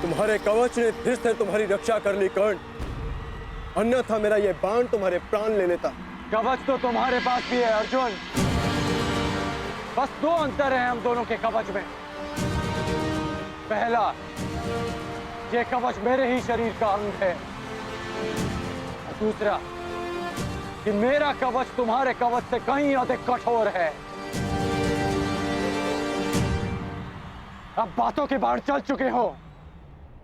तुम्हारे कवच ने फिर से तुम्हारी रक्षा कर ली कर्ण, अन्यथा मेरा ये बाण तुम्हारे प्राण ले लेता। कवच तो तुम्हारे पास भी है अर्जुन, बस दो अंतर है हम दोनों के कवच में। पहला, ये कवच मेरे ही शरीर का अंग है, और दूसरा कि मेरा कवच तुम्हारे कवच से कहीं अधिक कठोर है। अब बातों के बाढ़ चल चुके हो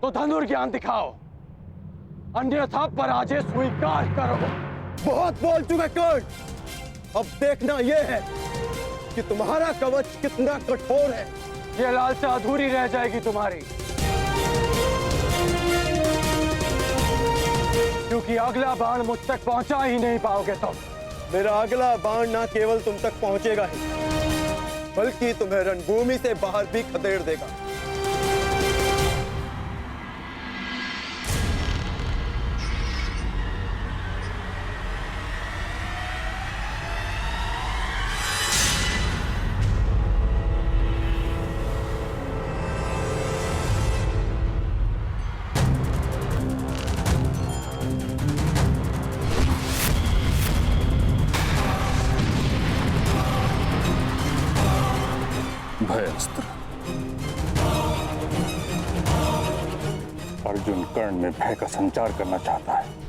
तो धनुर्ज्ञान दिखाओ, अन्यथा पराजय स्वीकार करो। बहुत बोल चुके कर्ण, अब देखना यह है कि तुम्हारा कवच कितना कठोर है। ये लालसा अधूरी रह जाएगी तुम्हारी, क्योंकि अगला बाण मुझ तक पहुंचा ही नहीं पाओगे तुम। मेरा अगला बाण ना केवल तुम तक पहुंचेगा ही, बल्कि तुम्हें रणभूमि से बाहर भी खदेड़ देगा। भयास्त्र। अर्जुन कर्ण में भय का संचार करना चाहता है।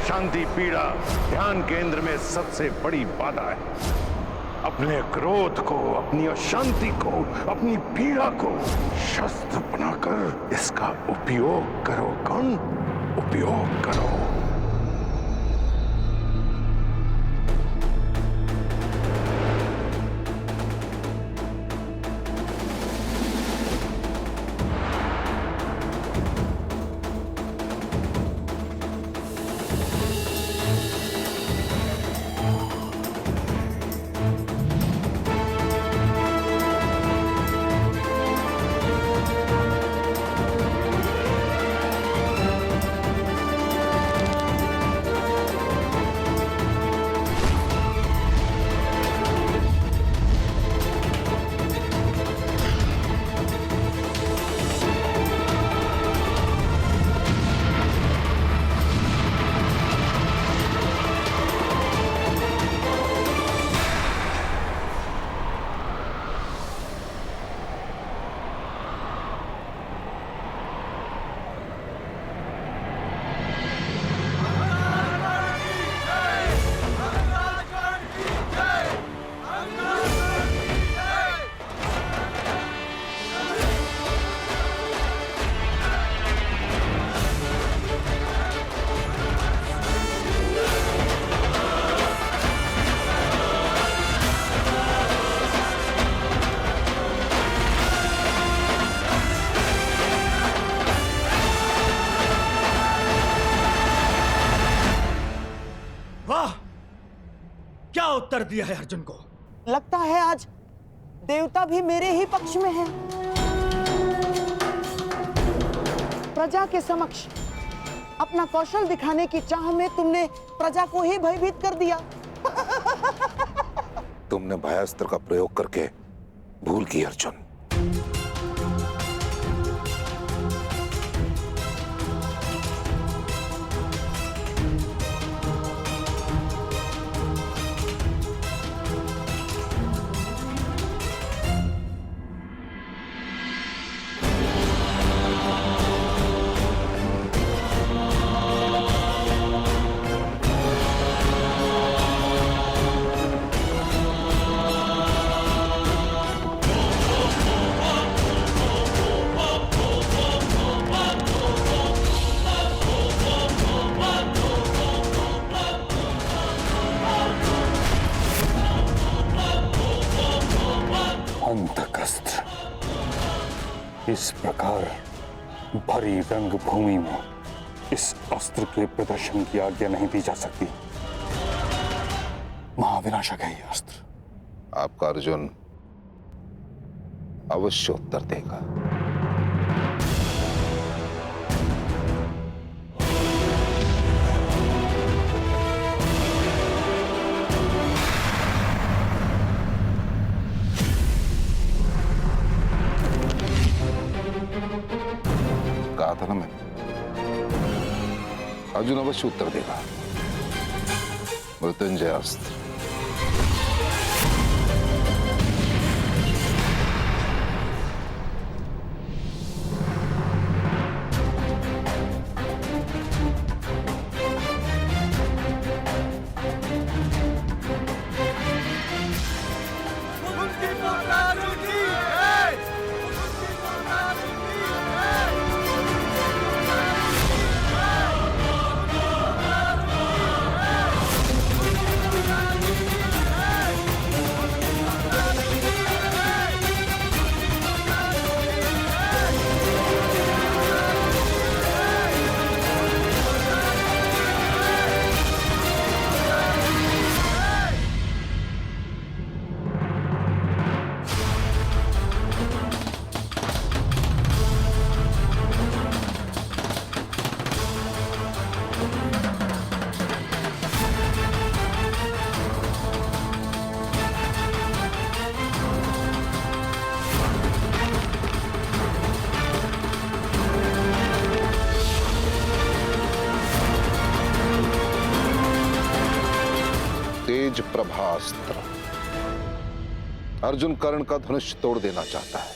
शांति पीड़ा ध्यान केंद्र में सबसे बड़ी बाधा है। अपने क्रोध को, अपनी अशांति को, अपनी पीड़ा को शस्त्र बनाकर इसका उपयोग करो कर्ण, उपयोग करो। क्या उत्तर दिया है अर्जुन को? लगता है आज देवता भी मेरे ही पक्ष में हैं। प्रजा के समक्ष अपना कौशल दिखाने की चाह में तुमने प्रजा को ही भयभीत कर दिया। तुमने भयास्त्र का प्रयोग करके भूल की अर्जुन। अंतक अस्त्र। इस प्रकार भरी रंग भूमि में इस अस्त्र के प्रदर्शन की आज्ञा नहीं दी जा सकती। महाविनाशक है यह अस्त्र। आपका अर्जुन अवश्य उत्तर देगा। कहा था ना मैं, अर्जुन अवश्य उत्तर देगा। मृत्युंजय अस्त्र। तेज प्रभास्त्र। अर्जुन कर्ण का धनुष तोड़ देना चाहता है।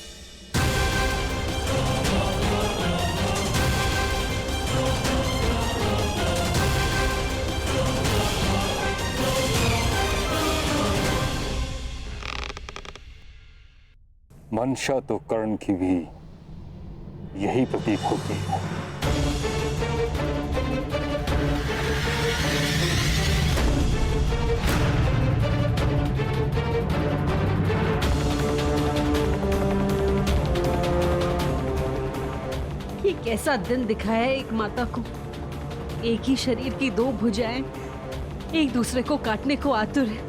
मंशा तो कर्ण की भी यही प्रतीक होती है। ये कैसा दिन दिखाया है एक माता को। एक ही शरीर की दो भुजाएं एक दूसरे को काटने को आतुर है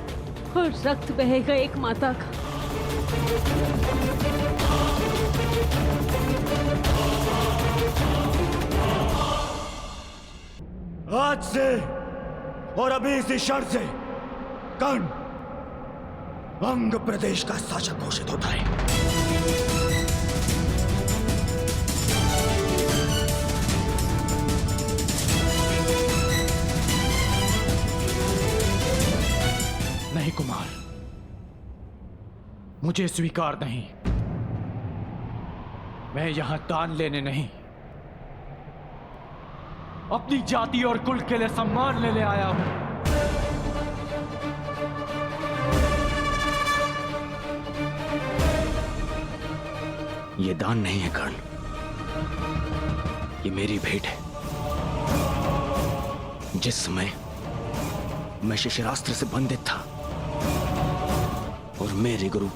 और रक्त बहेगा एक माता का। आज से और अभी इसी क्षण से कर्ण अंग प्रदेश का शासक घोषित होता है। नहीं कुमार, मुझे स्वीकार नहीं। मैं यहां दान लेने नहीं, अपनी जाति और कुल के लिए सम्मान लेने आया हूं। ये दान नहीं है कर्ण, ये मेरी भेंट है। जिस समय मैं शिशिरास्त्र से बंधित था और मेरे गुरु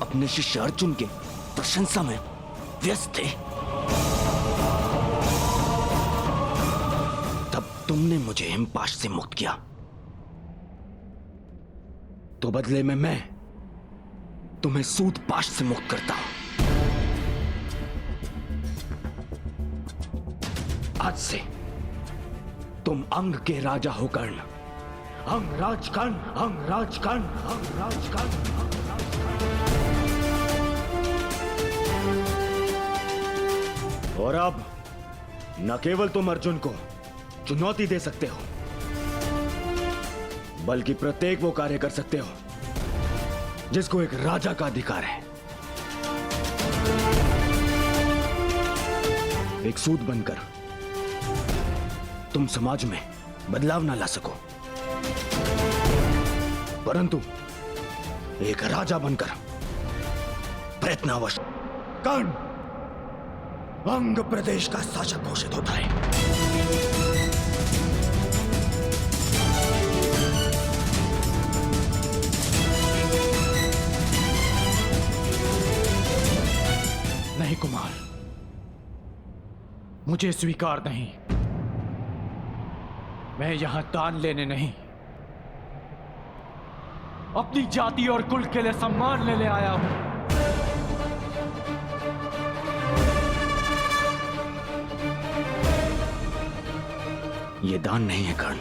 अपने शिष्य अर्जुन के प्रशंसा में व्यस्त थे, तब तुमने मुझे हिमपाश से मुक्त किया। तो बदले में मैं तुम्हें सूतपाश से मुक्त करता हूं। आज से तुम अंग के राजा हो कर्ण। अंगराज कर्ण, अंगराज कर्ण, अंगराज कर्ण, अंगराज कर्ण। और अब न केवल तुम अर्जुन को चुनौती दे सकते हो, बल्कि प्रत्येक वो कार्य कर सकते हो जिसको एक राजा का अधिकार है। एक सूत बनकर तुम समाज में बदलाव ना ला सको, परंतु एक राजा बनकर प्रयत्न अवश्य। कर्ण अंग प्रदेश का शासक घोषित होता है। कुमार, मुझे स्वीकार नहीं। मैं यहां दान लेने नहीं, अपनी जाति और कुल के लिए सम्मान लेने आया हूं। ये दान नहीं है कर्ण,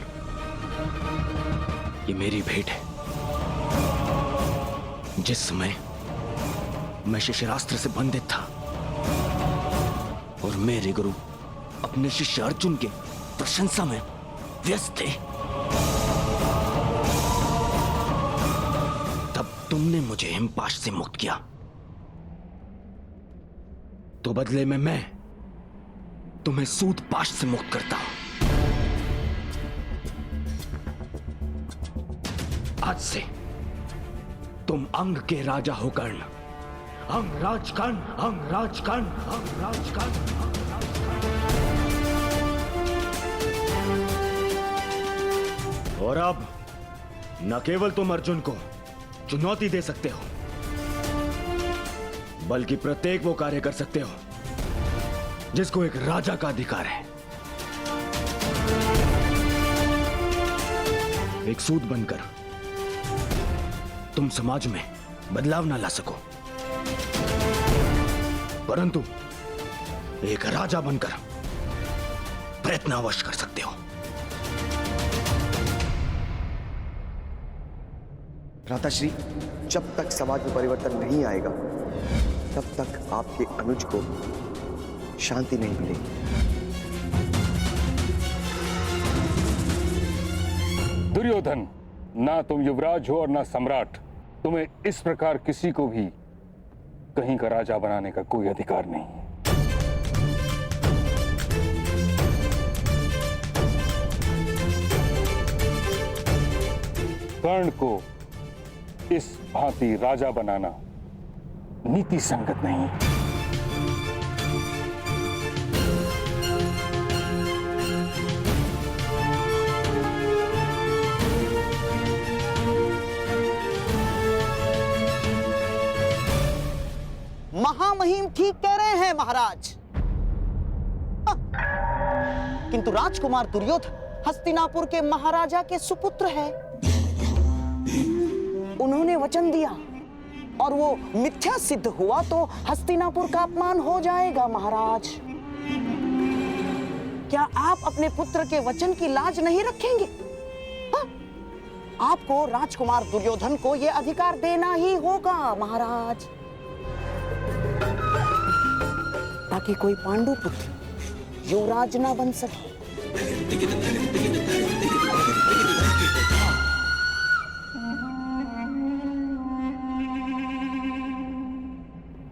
ये मेरी भेंट है। जिस समय मैं शिशिरास्त्र से बंधित था और मेरे गुरु अपने शिष्य अर्जुन के प्रशंसा में व्यस्त थे, तब तुमने मुझे हिमपाश से मुक्त किया। तो बदले में मैं तुम्हें सूतपाश से मुक्त करता हूं। आज से तुम अंग के राजा हो कर्ण। अंगराज कर्ण, अंगराज कर्ण, अंगराज कर्ण, अंगराज कर्ण। और अब न केवल तुम अर्जुन को चुनौती दे सकते हो, बल्कि प्रत्येक वो कार्य कर सकते हो जिसको एक राजा का अधिकार है। एक सूत बनकर तुम समाज में बदलाव ना ला सको, परंतु एक राजा बनकर प्रयत्न अवश्य कर सकते हो। भ्राताश्री, जब तक समाज में परिवर्तन नहीं आएगा तब तक आपके अनुज को शांति नहीं मिलेगी। दुर्योधन, ना तुम युवराज हो और ना सम्राट। तुम्हें इस प्रकार किसी को भी कहीं का राजा बनाने का कोई अधिकार नहीं है। कर्ण को इस भांति राजा बनाना नीति संगत नहीं है। महामहिम ठीक कह रहे हैं महाराज। किंतु राजकुमार दुर्योधन हस्तिनापुर के महाराजा के सुपुत्र है। उन्होंने वचन दिया और वो मिथ्या सिद्ध हुआ तो हस्तिनापुर का अपमान हो जाएगा महाराज। क्या आप अपने पुत्र के वचन की लाज नहीं रखेंगे? आपको राजकुमार दुर्योधन को यह अधिकार देना ही होगा महाराज, ताकि कोई पांडु पुत्र युवराज ना बन सके।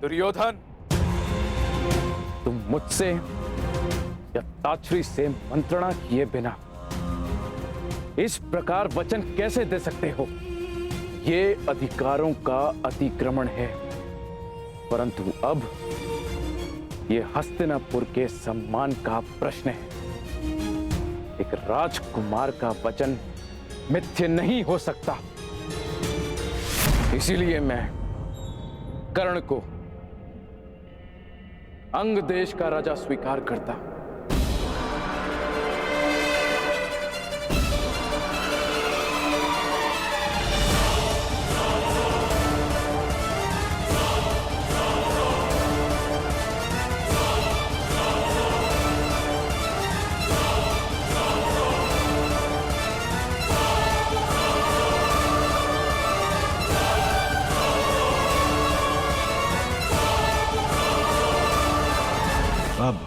दुर्योधन, तुम मुझसे या ताछरी से मंत्रणा किए बिना इस प्रकार वचन कैसे दे सकते हो? ये अधिकारों का अतिक्रमण है, परंतु अब ये हस्तिनापुर के सम्मान का प्रश्न है। एक राजकुमार का वचन मिथ्य नहीं हो सकता। इसीलिए मैं कर्ण को अंग देश का राजा स्वीकार करता। अब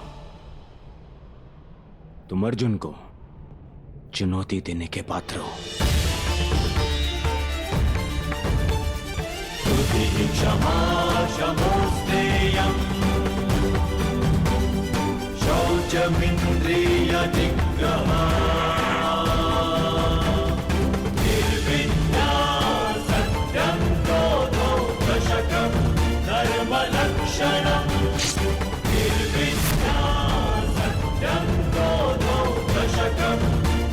तुम अर्जुन को चुनौती देने के पात्र हो। क्षमा शमोस्तेयम् शौचमिन्द्रिय निग्रहा निर्विद्या सत्यं क्रोधो दशकं धर्मलक्षणम् निर्विद्या सत्यं क्रोधो दशकं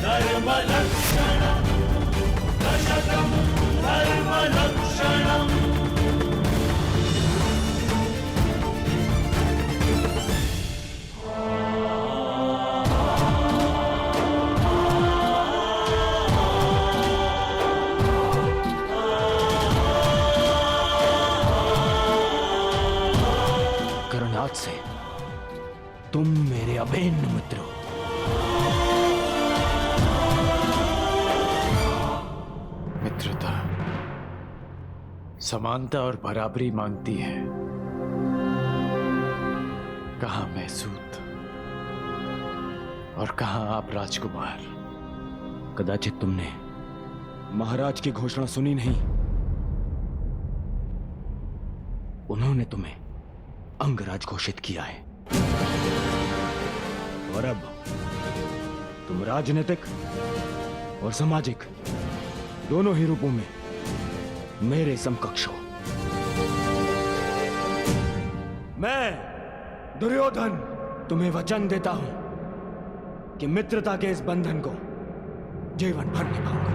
धर्मलक्षणम् दशकं धर्मलक्षणम् आज से तुम मेरे अभिन्न मित्र हो। मित्रता समानता और बराबरी मांगती है। कहां मैं सूत और कहां आप राजकुमार। कदाचित तुमने महाराज की घोषणा सुनी नहीं। उन्होंने तुम्हें अंगराज घोषित किया है और अब तुम राजनीतिक और सामाजिक दोनों ही रूपों में मेरे समकक्ष हो। मैं दुर्योधन तुम्हें वचन देता हूं कि मित्रता के इस बंधन को जीवन भर निभाऊंगा।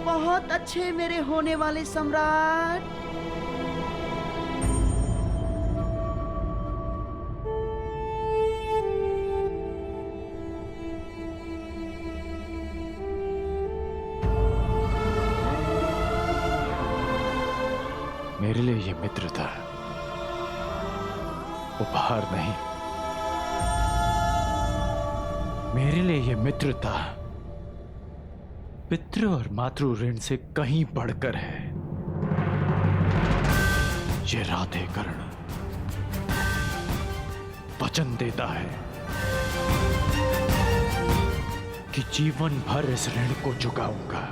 बहुत अच्छे मेरे होने वाले सम्राट। मेरे लिए ये मित्रता उपहार नहीं, मेरे लिए ये मित्रता पितृ और मातृ ऋण से कहीं बढ़कर है। ये राधे कर्ण वचन देता है कि जीवन भर इस ऋण को चुकाऊंगा।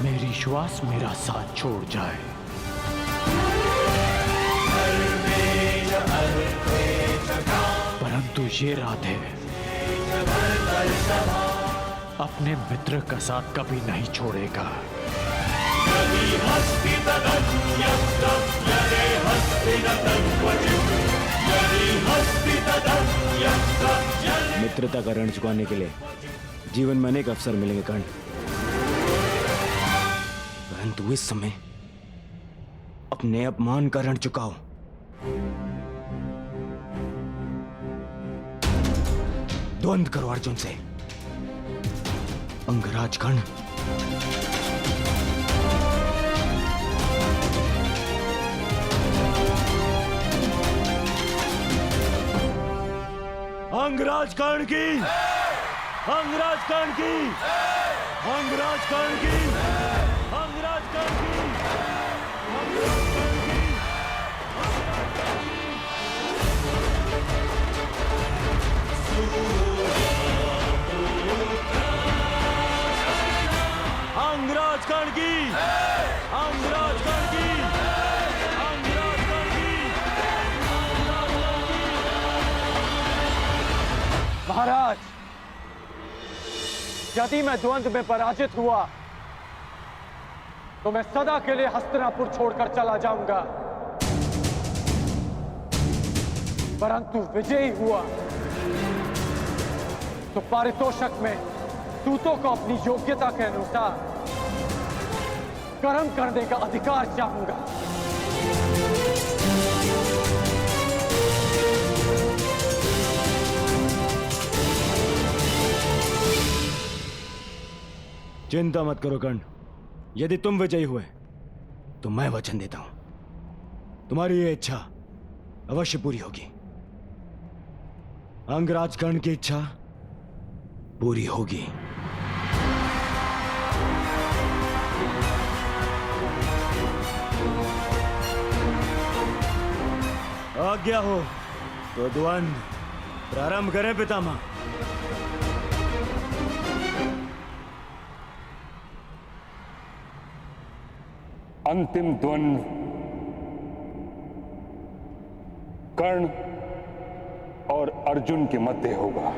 मेरी श्वास मेरा साथ छोड़ जाए, परंतु ये राधे अपने मित्र का साथ कभी नहीं छोड़ेगा। मित्रता का ऋण चुकाने के लिए जीवन में अनेक अवसर मिलेंगे कर्ण, परंतु इस समय अपने अपमान का ऋण चुकाओ। द्वंद्व करो अर्जुन से। अंगराज कर्ण अंगराज कर्ण की, अंगराज कर्ण की, अंगराज कर्ण की, अंगराज कर्ण की, अंगराज कर्ण की। अंगराज कर्ण की, अंगराज कर्ण की, अंगराज कर्ण की। महाराज, यदि मैं द्वंद्व में पराजित हुआ तो मैं सदा के लिए हस्तिनापुर छोड़कर चला जाऊंगा, परंतु विजयी हुआ तो पारितोषक में दूतों को अपनी योग्यता के अनुसार कर्म करने का अधिकार चाहूंगा। चिंता मत करो कर्ण, यदि तुम विजयी हुए तो मैं वचन देता हूं तुम्हारी ये इच्छा अवश्य पूरी होगी। अंगराज कर्ण की इच्छा पूरी होगी। आज्ञा हो तो द्वंद्व प्रारंभ करें पितामह। अंतिम द्वंद्व कर्ण और अर्जुन के मध्य होगा।